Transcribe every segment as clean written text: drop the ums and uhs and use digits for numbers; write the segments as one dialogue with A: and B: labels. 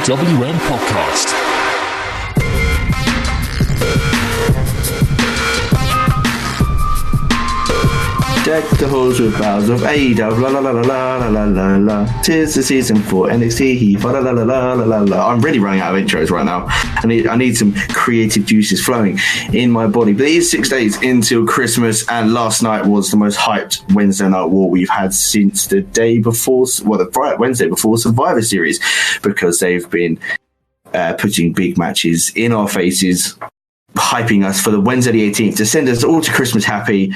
A: TWM podcast.
B: Deck the halls with boughs of AEW, la la la la la la la la. Tis the season for NXT, la la la la la la. I'm really running out of intros right now. I need some creative juices flowing in my body. But it is 6 days until Christmas, and last night was the most hyped Wednesday Night War we've had since the day before, the Wednesday before Survivor Series, because they've been putting big matches in our faces, hyping us for the Wednesday the 18th to send us all to Christmas happy.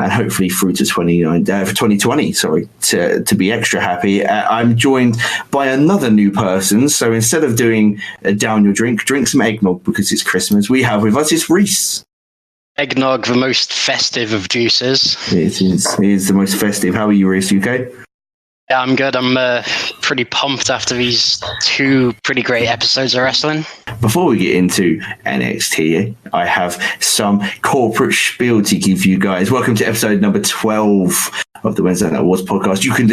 B: And hopefully through to 2020, to be extra happy. I'm joined by another new person. So instead of doing a down your drink some eggnog because it's Christmas. We have with us, it's Rhys.
C: Eggnog, the most festive of juices.
B: It is the most festive. How are you, Rhys? You okay?
C: Yeah, I'm good. I'm pretty pumped after these two pretty great episodes of wrestling.
B: Before we get into NXT, I have some corporate spiel to give you guys. Welcome to episode number 12 of the Wednesday Night Wars podcast. You can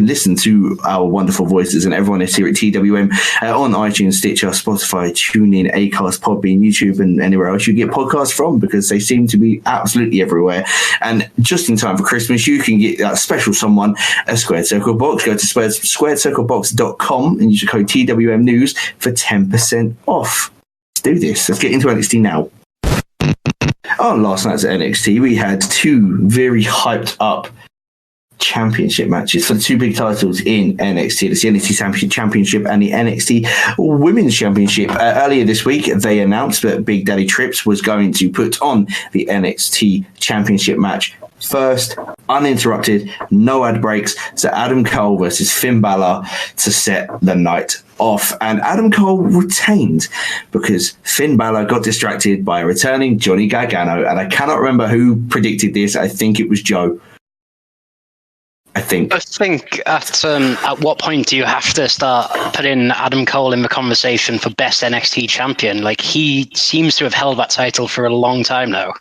B: listen to our wonderful voices and everyone is here at TWM on iTunes, Stitcher, Spotify, TuneIn, Acast, Podbean, YouTube, and anywhere else you get podcasts from, because they seem to be absolutely everywhere. And just in time for Christmas, you can get that special someone a Squared Circle box. Go to squaredcirclebox.com and use the code TWM News for 10% off. Let's do this. Let's get into NXT now. On last night's NXT, we had two very hyped up championship matches for the two big titles in NXT. It's the NXT Championship and the NXT Women's Championship. Earlier this week, they announced that Big Daddy Trips was going to put on the NXT Championship match first, uninterrupted, no ad breaks, to Adam Cole versus Finn Balor to set the night off. And Adam Cole retained because Finn Balor got distracted by a returning Johnny Gargano. And I cannot remember who predicted this. I think it was Joe. I think at what point do you have to start putting Adam Cole in the conversation for best NXT champion? Like, he seems to have held that title for a long time now.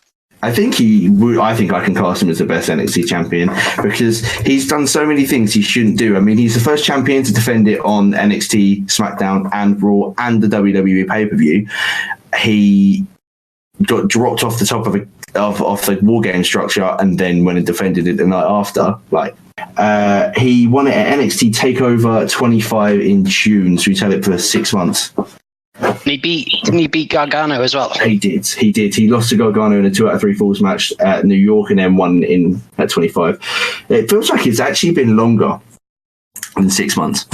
B: I think I can class him as the best NXT champion because he's done so many things he shouldn't do. I mean, he's the first champion to defend it on NXT, SmackDown, and Raw, and the WWE pay-per-view. He got dropped off the top of the War Game structure and then went and defended it the night after. He won it at NXT TakeOver 25 in June, so he's had it for 6 months.
C: Didn't he beat Gargano as well?
B: He did. He lost to Gargano in a 2 out of 3 falls match at New York and then won at 25. It feels like it's actually been longer than 6 months.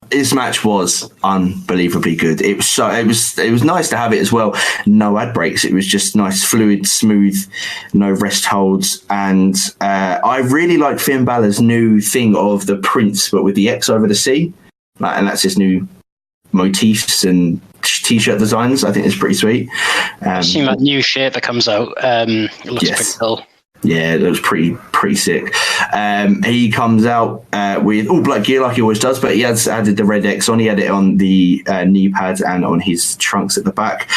B: This match was unbelievably good. It was nice to have it as well. No ad breaks. It was just nice, fluid, smooth, no rest holds. And I really like Finn Balor's new thing of the Prince, but with the X over the C. And that's his new motifs and t-shirt designs. I think it's pretty sweet.
C: I've seen that new shirt that comes out. It looks pretty cool.
B: Yeah, it looks pretty sick. He comes out with all black gear like he always does, but he has added the red X on. He had it on the knee pads and on his trunks at the back.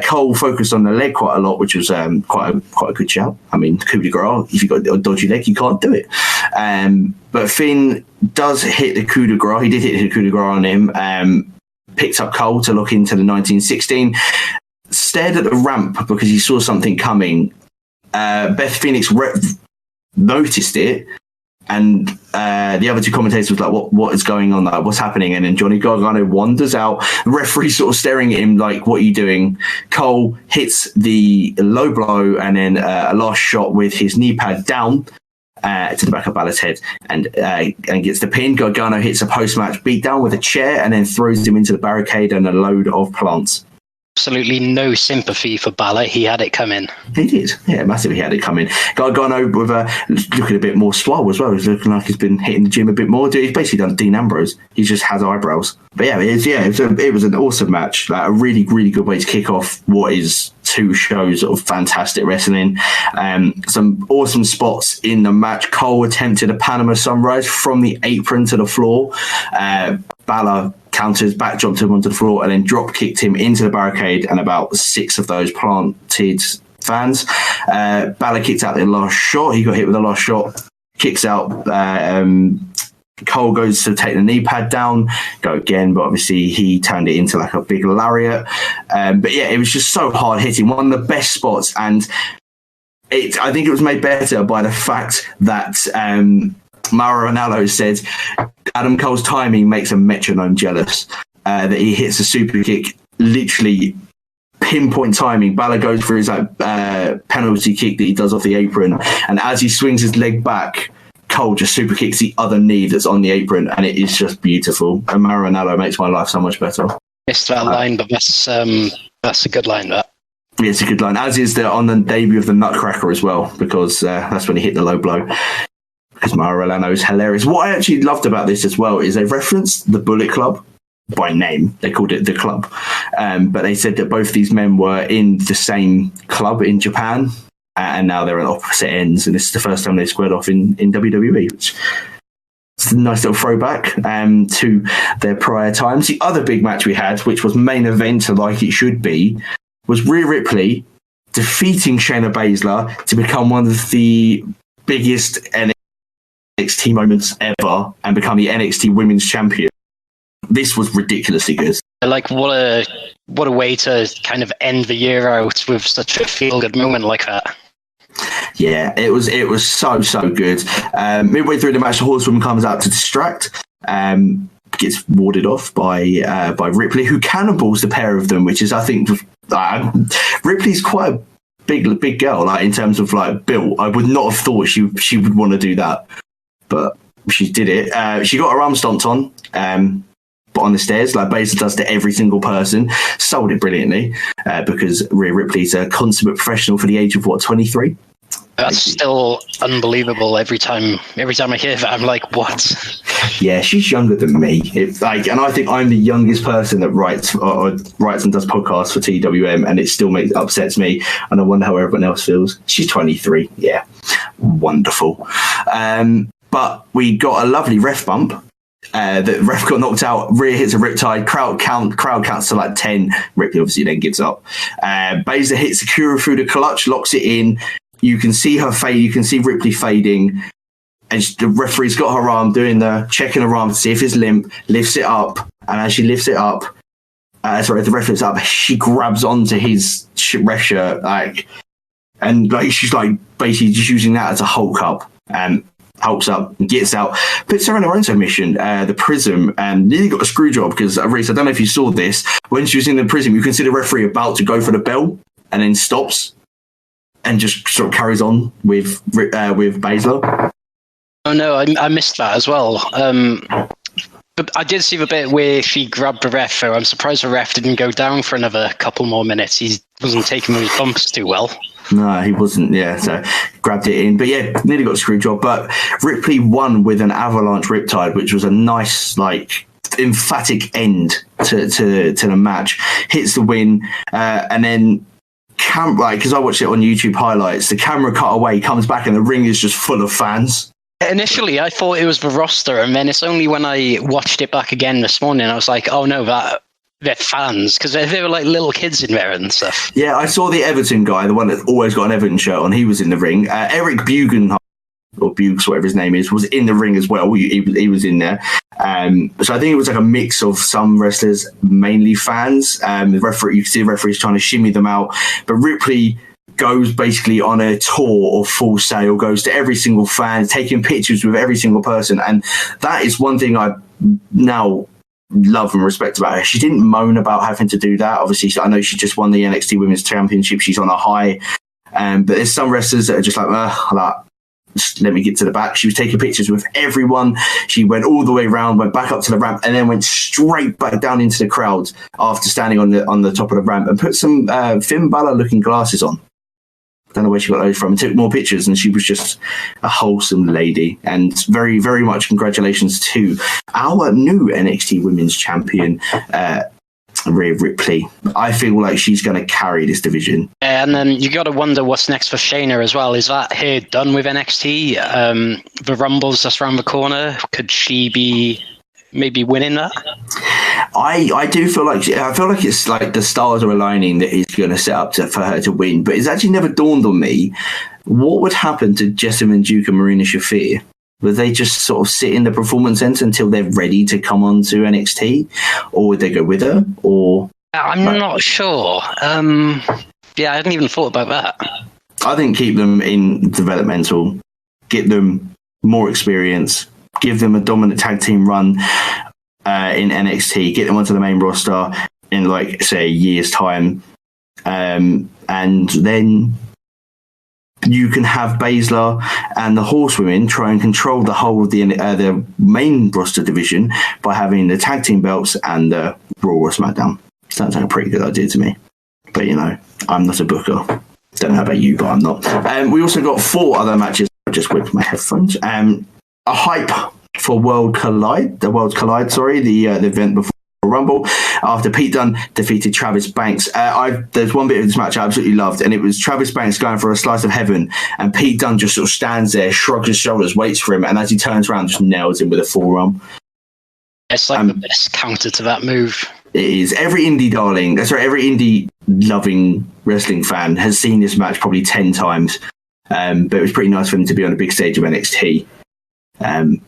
B: Cole focused on the leg quite a lot, which was quite a good shout. I mean, coup de grace, if you've got a dodgy leg, you can't do it. But Finn does hit the coup de grace. He did hit the coup de grace on him. Picked up Cole to look into the 1916. Stared at the ramp because he saw something coming. Beth Phoenix noticed it, and the other two commentators was like, what is going on? Like, what's happening? And then Johnny Gargano wanders out, the referee sort of staring at him like, what are you doing? Cole hits the low blow and then a last shot with his knee pad down to the back of Balor's head and gets the pin. Gargano hits a post-match beatdown with a chair and then throws him into the barricade and a load of plants.
C: Absolutely no sympathy for Balor. He had it coming.
B: He did. Yeah, massively had it coming. Gargano with looking a bit more swole as well. He's looking like he's been hitting the gym a bit more. He's basically done Dean Ambrose. He just has eyebrows. But yeah, it was an awesome match. Like a really, really good way to kick off what is 2 shows of fantastic wrestling. Some awesome spots in the match. Cole attempted a Panama Sunrise from the apron to the floor. Balor counters, backdropped him onto the floor, and then drop kicked him into the barricade, and about 6 of those planted fans. Balor kicked out the last shot. He got hit with the last shot. Kicks out Cole goes to take the knee pad down, go again, but obviously he turned it into like a big lariat. But yeah, it was just so hard hitting. One of the best spots, and I think it was made better by the fact that Mauro Ranallo said Adam Cole's timing makes a metronome jealous. That he hits a super kick, literally pinpoint timing. Balor goes for his penalty kick that he does off the apron, and as he swings his leg back, Cole just super kicks the other knee that's on the apron, and it is just beautiful. And Mauro Ranallo makes my life so much better.
C: Missed that line, but that's a good line. That.
B: Yeah, it's a good line. As is on the debut of the Nutcracker as well, because that's when he hit the low blow. Because Mauro Ranallo is hilarious. What I actually loved about this as well is they referenced the Bullet Club by name. They called it the club, but they said that both these men were in the same club in Japan, and now they're at opposite ends, and this is the first time they squared off in WWE, which is a nice little throwback to their prior times. The other big match we had, which was main event like it should be, was Rhea Ripley defeating Shayna Baszler to become one of the biggest NXT moments ever and become the NXT Women's Champion. This was ridiculously good.
C: Like, what a way to kind of end the year out with such a feel-good moment like that.
B: Yeah, it was so good. Midway through the match, the Horsewoman comes out to distract, gets warded off by Ripley, who cannonballs the pair of them, which is, I think, Ripley's quite a big girl, like in terms of like built. I would not have thought she would want to do that, but she did it. She got her arm stomped on. But on the stairs, like Baszler does to every single person, sold it brilliantly because Rhea Ripley's a consummate professional for the age of 23.
C: That's still unbelievable. Every time I hear that, I'm like, what?
B: Yeah, she's younger than me. And I think I'm the youngest person that writes and does podcasts for TWM, and it still upsets me. And I wonder how everyone else feels. She's 23. Yeah, wonderful. But we got a lovely ref bump. The ref got knocked out. Rhea hits a riptide. Crowd counts to like 10. Ripley obviously then gets up. Baszler hits Sakura through the clutch, locks it in. You can see her fade. You can see Ripley fading, and the referee's got her arm checking her arm to see if it's limp. Lifts it up, and as she lifts it up, the ref lifts up. She grabs onto his ref shirt, and she's like basically just using that as a Hulk up. Hulks up and gets out, puts her in her own submission, the Prism, and nearly got a screw job because, Reese, I don't know if you saw this, when she was in the Prism, you can see the referee about to go for the bell and then stops and just sort of carries on with Baszler.
C: Oh no, I missed that as well. But I did see the bit where she grabbed the ref, so I'm surprised the ref didn't go down for another couple more minutes. He wasn't taking those bumps too well.
B: No, he wasn't, so grabbed it in. But yeah, nearly got a screw job. But Ripley won with an avalanche riptide, which was a nice, emphatic end to the match. Hits the win, and then because I watched it on YouTube highlights, the camera cut away, comes back, and the ring is just full of fans.
C: Initially, I thought it was the roster, and then it's only when I watched it back again this morning, I was like, oh no, they're fans, because they were like little kids in there and stuff. Yeah,
B: I saw the Everton guy, the one that always got an Everton shirt on. He was in the ring. Eric Bugen, or Buges, whatever his name is, was in the ring as well. He was in there. So I think it was like a mix of some wrestlers, mainly fans. The referee, you can see the referee's trying to shimmy them out. But Ripley goes basically on a tour of Full Sail, goes to every single fan, taking pictures with every single person. And that is one thing I now love and respect about her. She didn't moan about having to do that. Obviously, I know she just won the NXT Women's Championship. She's on a high. But there's some wrestlers that are just just let me get to the back. She was taking pictures with everyone. She went all the way around, went back up to the ramp, and then went straight back down into the crowd after standing on the top of the ramp and put some Finn Balor looking glasses on. I don't know where she got those from. And took more pictures, and she was just a wholesome lady. And very, very much congratulations to our new NXT Women's Champion, Rhea Ripley. I feel like she's going to carry this division.
C: And then you got to wonder what's next for Shayna as well. Is that her done with NXT? The Rumble's just around the corner. Could she be maybe winning that?
B: I do feel like it's like the stars are aligning that he's going to set up for her to win. But it's actually never dawned on me what would happen to Jessamine Duke and Marina Shafir Would they just sort of sit in the performance center until they're ready to come on to NXT? Or would they go with her? Or
C: I'm not sure. Yeah, I hadn't even thought about that.
B: I think keep them in developmental, get them more experience, give them a dominant tag team run in NXT, get them onto the main roster in, like, say, a year's time. And then you can have Baszler and the Horsewomen try and control the whole of the main roster division by having the tag team belts and the Raw or SmackDown. Sounds like a pretty good idea to me. But, you know, I'm not a booker. Don't know about you, but I'm not. We also got 4 other matches. I just whipped my headphones. A hype for the Worlds Collide, the event before Rumble, after Pete Dunne defeated Travis Banks. There's one bit of this match I absolutely loved, and it was Travis Banks going for a slice of heaven, and Pete Dunne just sort of stands there, shrugs his shoulders, waits for him, and as he turns around, just nails him with a forearm.
C: It's like the best counter to that move.
B: It is. Every indie loving wrestling fan has seen this match probably 10 times. But it was pretty nice for them to be on a big stage of NXT.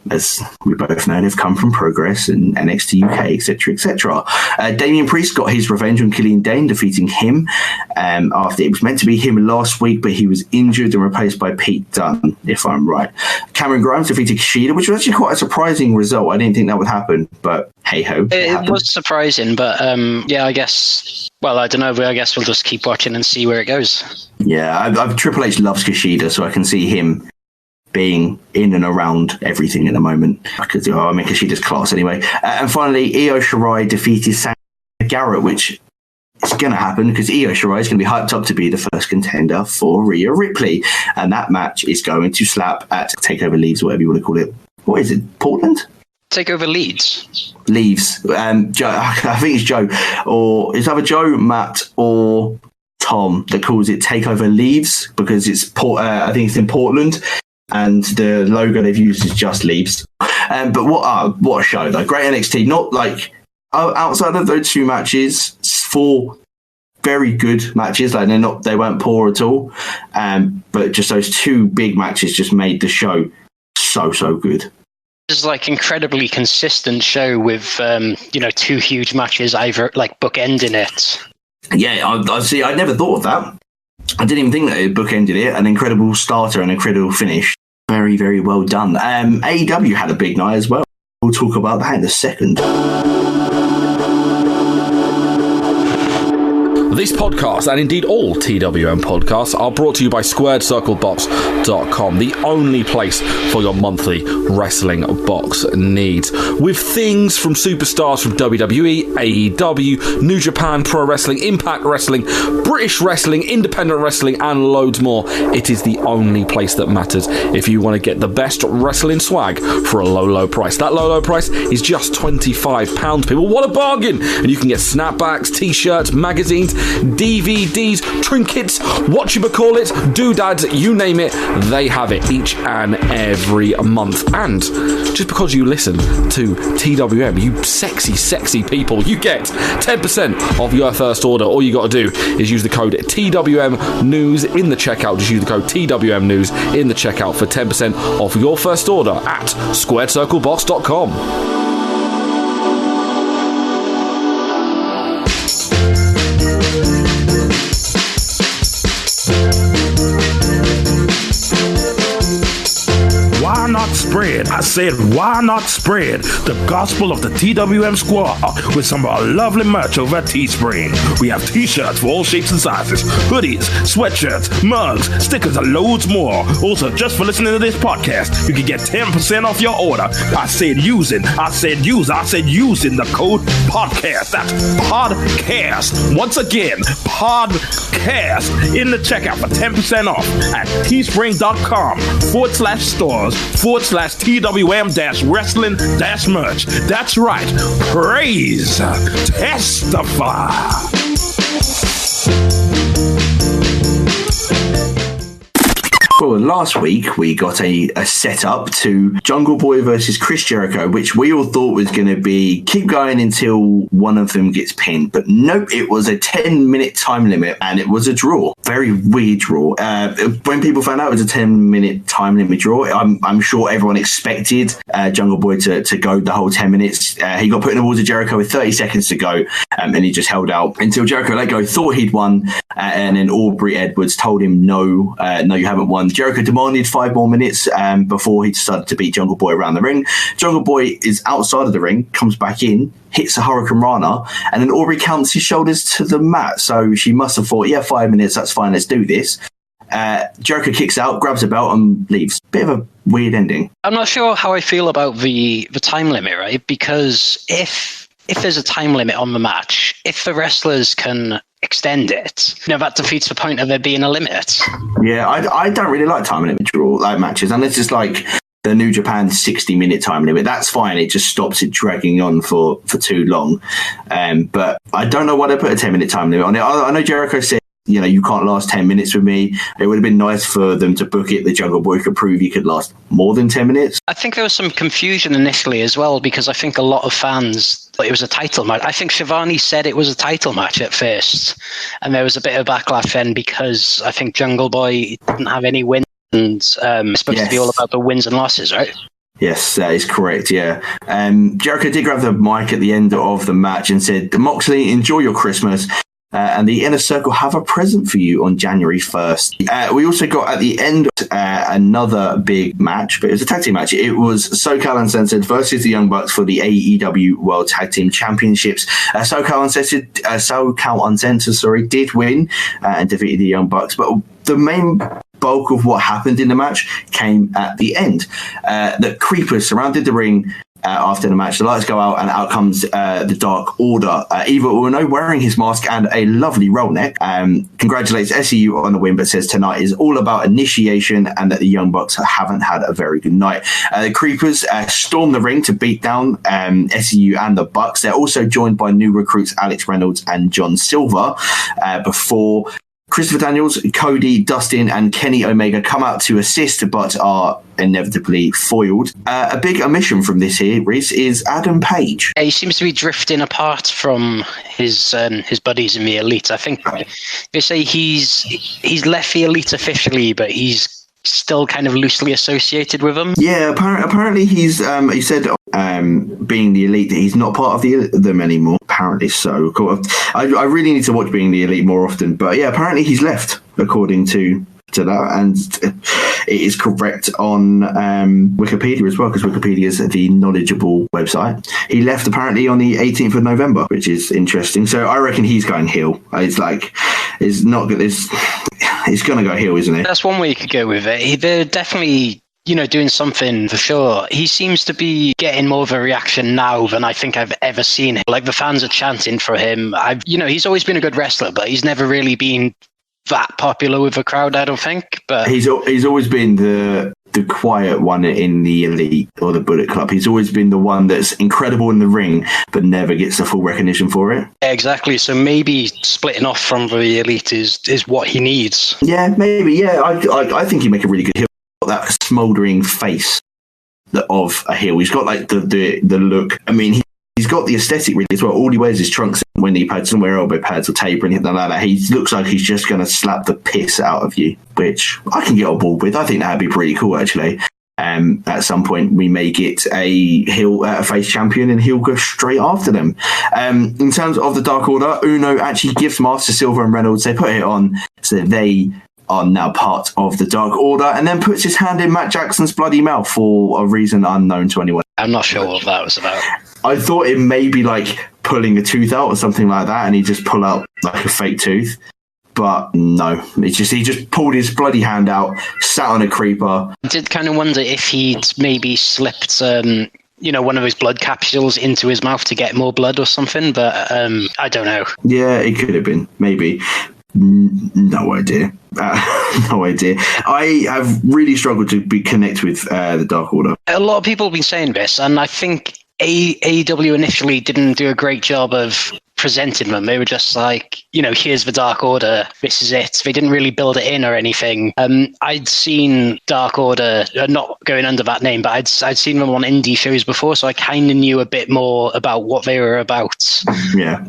B: As we both know, they've come from Progress and NXT UK, etc., etc. Damian Priest got his revenge on Killian Dane, defeating him after it was meant to be him last week, but he was injured and replaced by Pete Dunne, if I'm right. Cameron Grimes defeated Kushida, which was actually quite a surprising result. I didn't think that would happen, but hey-ho.
C: It was surprising, but yeah, I guess... Well, I don't know, but I guess we'll just keep watching and see where it goes.
B: Yeah, Triple H loves Kushida, so I can see him being in and around everything at the moment. Kushida's class anyway. And finally, Io Shirai defeated Santana Garrett, which is going to happen because Io Shirai is going to be hyped up to be the first contender for Rhea Ripley. And that match is going to slap at TakeOver Leeds, whatever you want to call it. What is it, Portland?
C: TakeOver Leeds.
B: Joe, I think it's Joe. Or it's either Joe, Matt, or Tom that calls it TakeOver Leaves because it's I think it's in Portland. And the logo they've used is just Leaves. But what a show, though. Great NXT. Not like outside of those 2 matches, 4 very good matches. Like they weren't poor at all. But just those 2 big matches just made the show so good.
C: It's like incredibly consistent show with 2 huge matches either like bookending it.
B: Yeah, I see. I never thought of that. I didn't even think that it bookended it. An incredible starter and an incredible finish. Very, very well done. AEW had a big night as well. We'll talk about that in a second.
A: This podcast, and indeed all TWM podcasts, are brought to you by SquaredCircleBox.com, the only place for your monthly wrestling box needs. With things from superstars from WWE, AEW, New Japan Pro Wrestling, Impact Wrestling, British Wrestling, Independent Wrestling, and loads more, it is the only place that matters if you want to get the best wrestling swag for a low price. That low price is just £25, people. What a bargain! And you can get snapbacks, t-shirts, magazines, DVDs, trinkets, whatchamacallit, doodads, you name it, they have it each and every month. And just because you listen to TWM, you sexy people, you get 10% off your first order. All you got to do is use the code TWM News in the checkout. Just use the code TWM News in the checkout for 10% off your first order at SquaredCircleBox.com.
D: Why not spread? I said, why not spread the gospel of the TWM squad with some of our lovely merch over at Teespring? We have t-shirts for all shapes and sizes, hoodies, sweatshirts, mugs, stickers, and loads more. Also, just for listening to this podcast, you can get 10% off your order. I said using the code podcast. That's podcast. Once again, podcast in the checkout for 10% off at teespring.com/stores/TWM-wrestling-merch. That's right. Praise. Testify.
B: Well, last week we got a setup to Jungle Boy versus Chris Jericho, which we all thought was going to be keep going until one of them gets pinned. But nope, it was a 10-minute time limit and it was a draw. Very weird draw. When people found out it was a 10-minute time limit draw, I'm sure everyone expected Jungle Boy to go the whole 10 minutes. He got put in the walls of Jericho with 30 seconds to go, and he just held out until Jericho let go, thought he'd won, and then Aubrey Edwards told him, no, you haven't won. Jericho demanded 5 more minutes before he decided to beat Jungle Boy around the ring. Jungle Boy is outside of the ring, comes back in, hits a Hurricane Rana, and then Aubrey counts his shoulders to the mat. So she must have thought, 5 minutes, that's fine, let's do this. Jericho kicks out, grabs a belt, and leaves. Bit of a weird ending. I'm
C: not sure how I feel about the time limit, right? Because if there's a time limit on the match, if the wrestlers can extend it, that defeats the point of there being a limit.
B: Yeah, I don't really like time limit matches, unless it's like the New Japan 60-minute time limit. That's fine. It just stops it dragging on for too long. But I don't know why they put a 10-minute time limit on it. I know Jericho said, you can't last 10 minutes with me. It would have been nice for them to book it. The Jungle Boy could prove he could last more than 10 minutes.
C: I think there was some confusion initially as well, because I think a lot of fans thought it was a title match. I think Shivani said it was a title match at first, and there was a bit of backlash then because I think Jungle Boy didn't have any wins, and it's supposed to be all about the wins and losses, right?
B: Yes, that is correct, yeah. Jericho did grab the mic at the end of the match and said, Moxley, enjoy your Christmas. And the Inner Circle have a present for you on January 1st. We also got at the end another big match, but it was a tag team match. It was SoCal Uncensored versus the Young Bucks for the AEW World Tag Team Championships. SoCal Uncensored did win and defeated the Young Bucks, but the main bulk of what happened in the match came at the end. The Creepers surrounded the ring after the match. The lights go out and out comes the Dark Order. Evil Uno wearing his mask and a lovely roll neck. Congratulates SCU on the win, but says tonight is all about initiation and that the Young Bucks haven't had a very good night. The Creepers storm the ring to beat down SCU and the Bucks. They're also joined by new recruits Alex Reynolds and John Silver before Christopher Daniels, Cody, Dustin, and Kenny Omega come out to assist, but are inevitably foiled. A big omission from this here, Rhys, is Adam Page.
C: He seems to be drifting apart from his buddies in the Elite. I think they say he's left the Elite officially, but he's still kind of loosely associated with them.
B: Yeah, apparently he's he said being the Elite that he's not part of them anymore. Apparently so. I really need to watch Being the Elite more often, but yeah, apparently he's left according to that, and it is correct on Wikipedia as well, because Wikipedia is the knowledgeable website. He left apparently on the 18th of November, which is interesting. So I reckon he's going heel. It's not good. It's going to go heel, isn't it?
C: That's one way you could go with it. They're definitely, doing something for sure. He seems to be getting more of a reaction now than I think I've ever seen him. Like, the fans are chanting for him. He's always been a good wrestler, but he's never really been that popular with the crowd, I don't think. But
B: he's always been the quiet one in the Elite or the Bullet Club. He's always been the one that's incredible in the ring, but never gets the full recognition for it.
C: Yeah, exactly. So maybe splitting off from the Elite is what he needs.
B: Yeah, maybe. Yeah, I think he'd make a really good heel. That smouldering face of a heel. He's got like the look. I mean, he's got the aesthetic really as well. All he wears is trunks when he pads, somewhere elbow pads or tape or anything like that. He looks like he's just going to slap the piss out of you, which I can get on board with. I think that'd be pretty cool, actually. At some point, we may get a face champion, and he'll go straight after them. In terms of the Dark Order, Uno actually gives Master Silver and Reynolds. They put it on so that they are now part of the Dark Order, and then puts his hand in Matt Jackson's bloody mouth for a reason unknown to anyone.
C: I'm not sure what that was about.
B: I thought it may be like pulling a tooth out or something like that, and he just pull out like a fake tooth. But no, he just pulled his bloody hand out, sat on a creeper.
C: I did kind of wonder if he'd maybe slipped one of his blood capsules into his mouth to get more blood or something, but I don't know.
B: Yeah, it could have been, maybe. No idea. No idea. I have really struggled to connect with the Dark Order.
C: A lot of people have been saying this, and I think AEW initially didn't do a great job of presented them. They were just like, here's the Dark Order. This is it. They didn't really build it in or anything. I'd seen Dark Order, not going under that name, but I'd seen them on indie shows before, so I kind of knew a bit more about what they were about.
B: Yeah.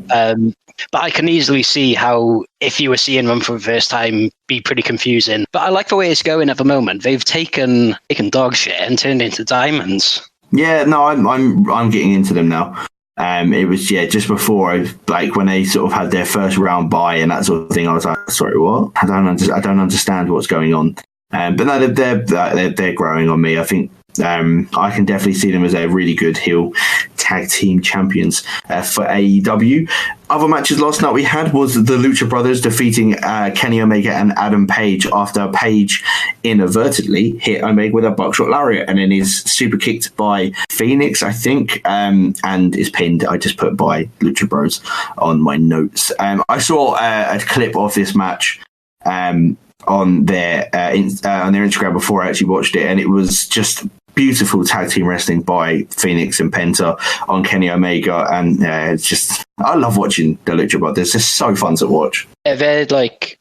C: But I can easily see how, if you were seeing them for the first time, be pretty confusing. But I like the way it's going at the moment. They've taken dog shit and turned into diamonds.
B: Yeah, no, I'm getting into them now. It was just before when they sort of had their first round bye and that sort of thing. I was like, sorry, what? I don't understand what's going on. But no, they're growing on me. I think I can definitely see them as a really good heel tag team champions for AEW. Other matches last night we had was the Lucha Brothers defeating Kenny Omega and Adam Page after Page inadvertently hit Omega with a buckshot lariat and then is super kicked by Phoenix, I think, and is pinned. I just put by Lucha Bros on my notes. I saw a clip of this match on their Instagram before I actually watched it, and it was just beautiful tag team wrestling by Phoenix and Penta on Kenny Omega, and it's just, I love watching the Lucha Brothers. It's just so fun to watch.
C: Yeah,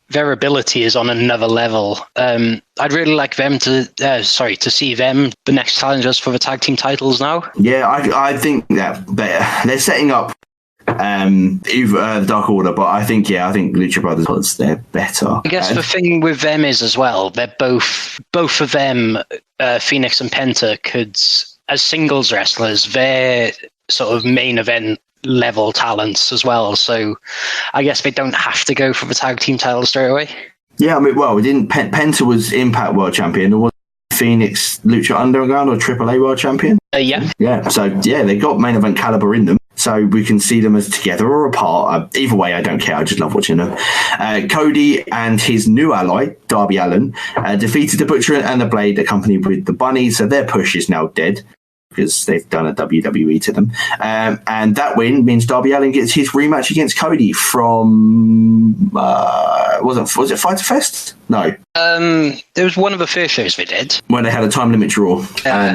C: their ability is on another level. I'd really like them to see them the next challengers for the tag team titles now.
B: Yeah, I think that they're setting up the Dark Order, but I think Lucha Brothers, they're better.
C: I guess the thing with them is as well, they're both of them, Phoenix and Penta, could, as singles wrestlers, they're sort of main event level talents as well. So I guess they don't have to go for the tag team title straight away. Yeah,
B: I mean, well, Penta was Impact World Champion, or was Phoenix Lucha Underground or AAA World Champion?
C: Yeah.
B: So they got main event caliber in them. So we can see them as together or apart. Either way, I don't care. I just love watching them. Cody and his new ally, Darby Allin, defeated the Butcher and the Blade, accompanied with the Bunny. So their push is now dead because they've done a WWE to them. And that win means Darby Allin gets his rematch against Cody from... was it Fighter Fest? No.
C: There was one of the first shows they did.
B: When they had a time limit draw.
C: I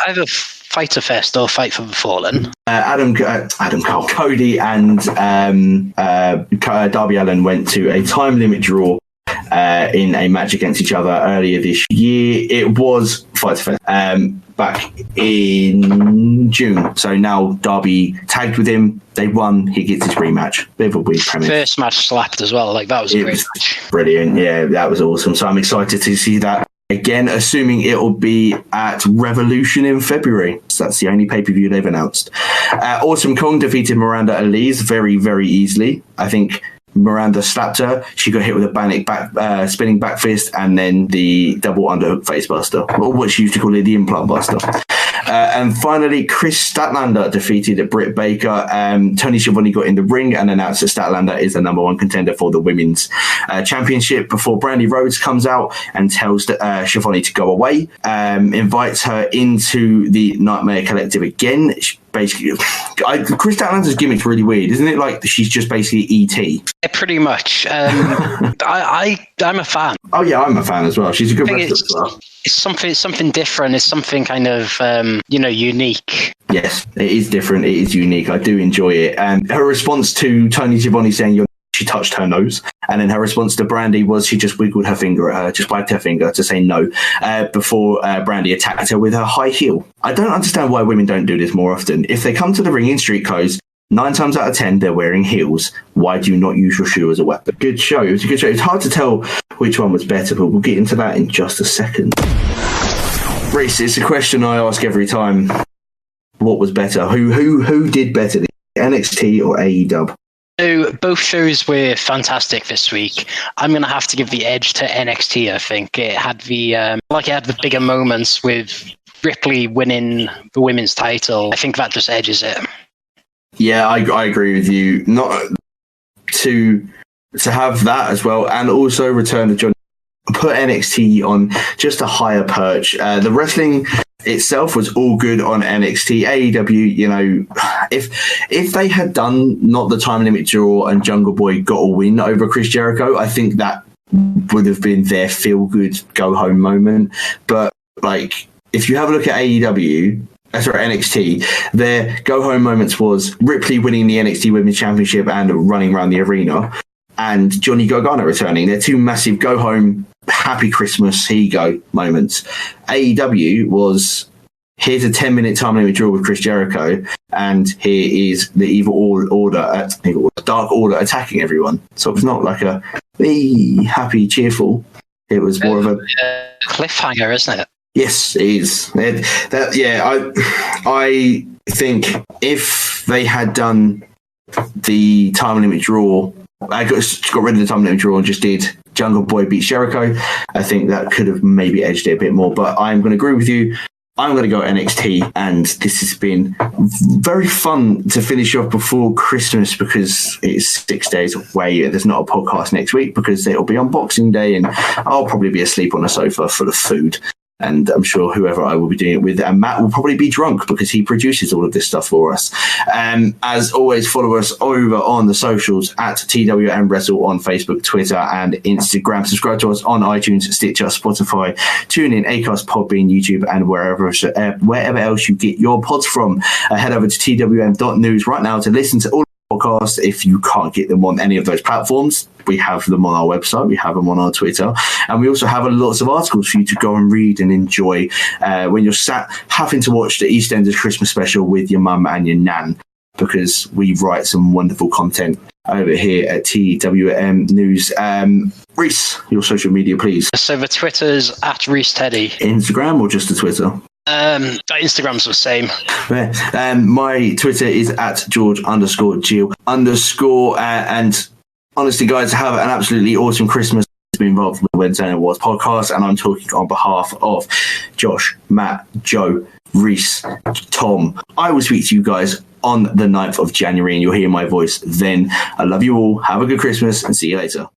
C: have a Fighter Fest or Fight for the Fallen.
B: Adam Cole, Cody and Darby Allin went to a time limit draw in a match against each other earlier this year. It was Fighter Fest back in June. So now Darby tagged with him. They won. He gets his rematch. Bit of a weird premise.
C: First match slapped as well. That was a great match.
B: Brilliant. Yeah, that was awesome. So I'm excited to see that. Again, assuming it will be at Revolution in February. So that's the only pay-per-view they've announced. Awesome Kong defeated Miranda Elise very, very easily. I think Miranda slapped her. She got hit with a spinning back fist and then the double underhook face buster, or what she used to call it, the implant buster. And finally, Chris Statlander defeated Britt Baker. Tony Schiavone got in the ring and announced that Statlander is the number one contender for the women's championship before Brandy Rhodes comes out and tells Schiavone to go away, invites her into the Nightmare Collective again. Basically, Chris Statlander's gimmick's really weird, isn't it? Like she's just basically E.T.
C: Yeah, pretty much. I'm a fan.
B: Oh yeah, I'm a fan as well. She's a good wrestler as well.
C: It's something different. It's something kind of unique.
B: Yes, it is different. It is unique. I do enjoy it. Her response to Tony Schiavone saying she touched her nose, and then her response to Brandy was she just wiggled her finger at her, just wagged her finger to say no, before Brandy attacked her with her high heel. I don't understand why women don't do this more often. If they come to the ring in street clothes, 9 times out of 10 they're wearing heels. Why do you not use your shoe as a weapon? Good show. It was a good show. It's hard to tell which one was better, but we'll get into that in just a second. Rhys, it's a question I ask every time. What was better? Who did better, the NXT or AEW?
C: So both shows were fantastic this week. I'm going to have to give the edge to NXT. I think it had the bigger moments with Ripley winning the women's title. I think that just edges it. Yeah,
B: I agree with you. Not to have that as well, and also return to John. Put NXT on just a higher perch. The wrestling itself was all good on NXT. AEW, if they had done not the time limit draw and Jungle Boy got a win over Chris Jericho, I think that would have been their feel good go home moment. But if you have a look at AEW, NXT, their go-home moments was Ripley winning the NXT Women's Championship and running around the arena, and Johnny Gargano returning. They're two massive go-home, happy Christmas, here you go moments. AEW was, here's a 10-minute time limit draw with Chris Jericho, and here is the Dark Order attacking everyone. So it's not like a happy, cheerful. It was more of a
C: cliffhanger, isn't it?
B: Yes, it is. I think if they had done the time limit draw, I got rid of the time limit draw and just did Jungle Boy beats Jericho, I think that could have maybe edged it a bit more. But I'm going to agree with you. I'm going to go NXT, and this has been very fun to finish off before Christmas because it's 6 days away. There's not a podcast next week because it'll be on Boxing Day, and I'll probably be asleep on a sofa full of food. And I'm sure whoever I will be doing it with, and Matt will probably be drunk because he produces all of this stuff for us. As always, follow us over on the socials at TWM Wrestle on Facebook, Twitter, and Instagram. Subscribe to us on iTunes, Stitcher, Spotify, TuneIn, Acast, Podbean, YouTube, and wherever else you get your pods from. Head over to twm.news right now to listen to all podcasts. If you can't get them on any of those platforms, we have them on our website, we have them on our Twitter, and we also have lots of articles for you to go and read and enjoy when you're sat having to watch the EastEnders Christmas special with your mum and your nan, because we write some wonderful content over here at TWM News. Rhys, your social media, please.
C: So the Twitter's at Rhys Teddy.
B: Instagram or just the Twitter?
C: Instagram's the same.
B: My Twitter is at George_Geal_, and honestly, guys, have an absolutely awesome Christmas. Be involved with the Wednesday Night Wars podcast, and I'm talking on behalf of Josh, Matt, Joe, Rhys, Tom. I will speak to you guys on the 9th of January, and you'll hear my voice then. I love you all. Have a good Christmas, and see you later.